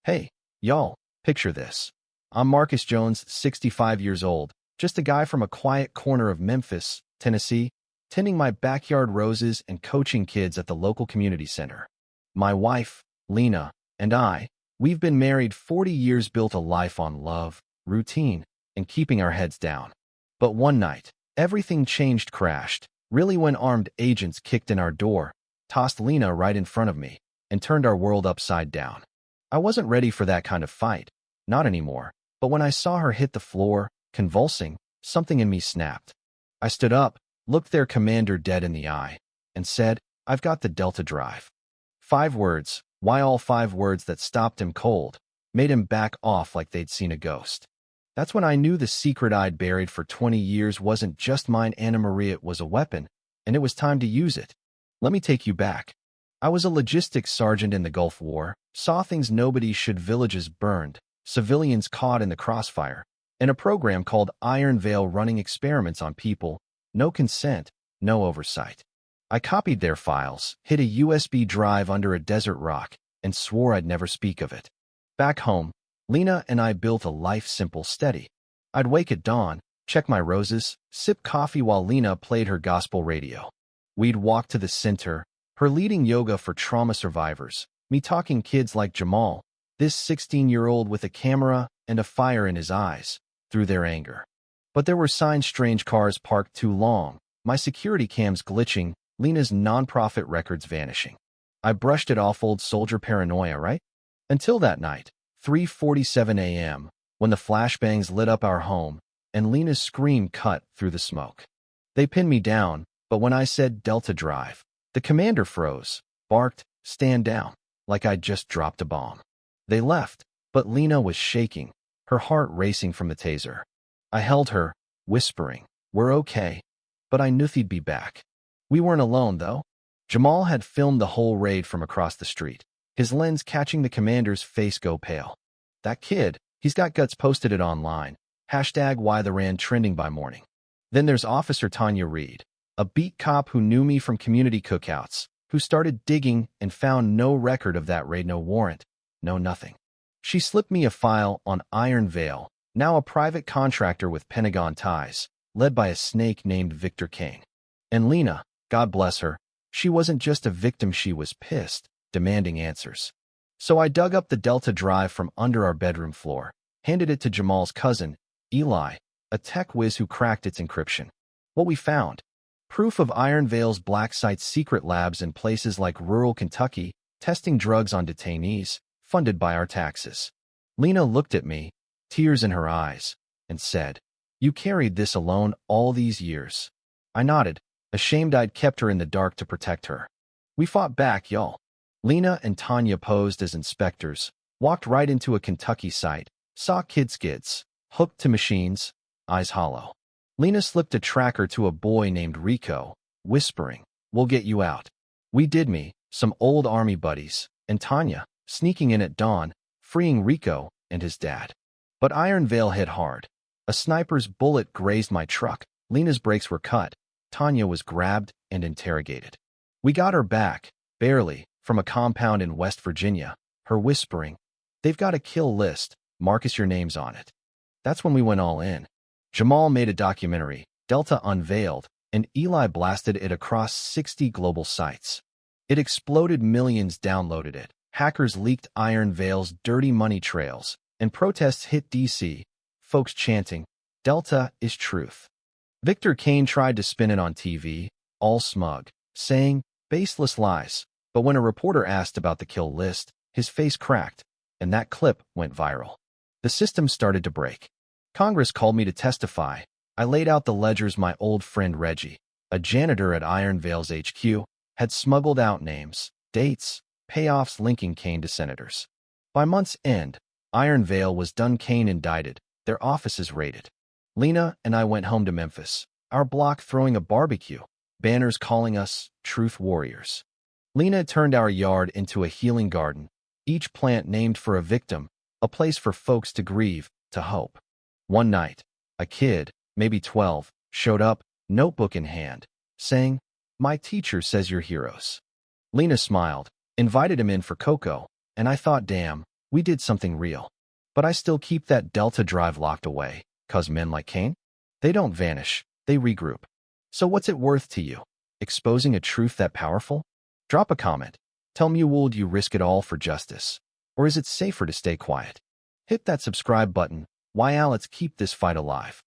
Hey, y'all, picture this. I'm Marcus Jones, 65 years old, just a guy from a quiet corner of Memphis, Tennessee, tending my backyard roses and coaching kids at the local community center. My wife, Lena, and we've been married 40 years, built a life on love, routine, and keeping our heads down. But one night, everything changed, crashed, really, when armed agents kicked in our door, tossed Lena right in front of me, and turned our world upside down. I wasn't ready for that kind of fight, not anymore, but when I saw her hit the floor, convulsing, something in me snapped. I stood up, looked their commander dead in the eye, and said, "I've got the Delta drive." 5 words, why all 5 words that stopped him cold, made him back off like they'd seen a ghost. That's when I knew the secret I'd buried for 20 years wasn't just mine, Anna Maria, it was a weapon, and it was time to use it. Let me take you back. I was a logistics sergeant in the Gulf War, saw things nobody should, villages burned, civilians caught in the crossfire, and a program called Iron Veil running experiments on people, no consent, no oversight. I copied their files, hid a USB drive under a desert rock, and swore I'd never speak of it. Back home, Lena and I built a life simple, steady. I'd wake at dawn, check my roses, sip coffee while Lena played her gospel radio. We'd walk to the center, her leading yoga for trauma survivors, me talking kids like Jamal, this 16-year-old with a camera and a fire in his eyes, through their anger. But there were signs: strange cars parked too long, my security cams glitching, Lena's nonprofit records vanishing. I brushed it off, old soldier paranoia, right? Until that night, 3:47 a.m., when the flashbangs lit up our home, and Lena's scream cut through the smoke. They pinned me down, but when I said Delta drive, the commander froze, barked, "Stand down," like I'd just dropped a bomb. They left, but Lena was shaking, her heart racing from the taser. I held her, whispering, "We're okay," but I knew they'd be back. We weren't alone, though. Jamal had filmed the whole raid from across the street, his lens catching the commander's face go pale. "That kid, he's got guts," posted it online, #WhyTheRand trending by morning. Then there's Officer Tanya Reed, a beat cop who knew me from community cookouts, who started digging and found no record of that raid, no warrant, no nothing. She slipped me a file on Iron Veil, now a private contractor with Pentagon ties, led by a snake named Victor Kane. And Lena, God bless her, she wasn't just a victim, she was pissed, demanding answers. So I dug up the Delta drive from under our bedroom floor, handed it to Jamal's cousin, Eli, a tech whiz who cracked its encryption. What we found: proof of Iron Veil's black site's secret labs in places like rural Kentucky, testing drugs on detainees, funded by our taxes. Lena looked at me, tears in her eyes, and said, "You carried this alone all these years." I nodded, ashamed I'd kept her in the dark to protect her. We fought back, y'all. Lena and Tanya posed as inspectors, walked right into a Kentucky site, saw kid skids, hooked to machines, eyes hollow. Lena slipped a tracker to a boy named Rico, whispering, "We'll get you out." We did, me, some old army buddies, and Tanya, sneaking in at dawn, freeing Rico and his dad. But Iron Veil hit hard. A sniper's bullet grazed my truck, Lena's brakes were cut, Tanya was grabbed and interrogated. We got her back, barely, from a compound in West Virginia, her whispering, "They've got a kill list, Marcus, your name's on it." That's when we went all in. Jamal made a documentary, Delta Unveiled, and Eli blasted it across 60 global sites. It exploded, millions downloaded it, hackers leaked Iron Veil's dirty money trails, and protests hit DC, folks chanting, "Delta is truth." Victor Kane tried to spin it on TV, all smug, saying, "Baseless lies," but when a reporter asked about the kill list, his face cracked, and that clip went viral. The system started to break. Congress called me to testify. I laid out the ledgers. My old friend Reggie, a janitor at Iron Veil's HQ, had smuggled out names, dates, payoffs linking Kane to senators. By month's end, Iron Veil was done. Kane indicted, their offices raided. Lena and I went home to Memphis, our block throwing a barbecue, banners calling us truth warriors. Lena turned our yard into a healing garden, each plant named for a victim, a place for folks to grieve, to hope. One night, a kid, maybe 12, showed up, notebook in hand, saying, "My teacher says you're heroes." Lena smiled, invited him in for cocoa, and I thought, damn, We did something real. But I still keep that Delta drive locked away, 'cause men like Cain? They don't vanish, they regroup. So what's it worth to you? Exposing a truth that powerful? Drop a comment. Tell me, would you risk it all for justice? Or is it safer to stay quiet? Hit that subscribe button. Let's keep this fight alive.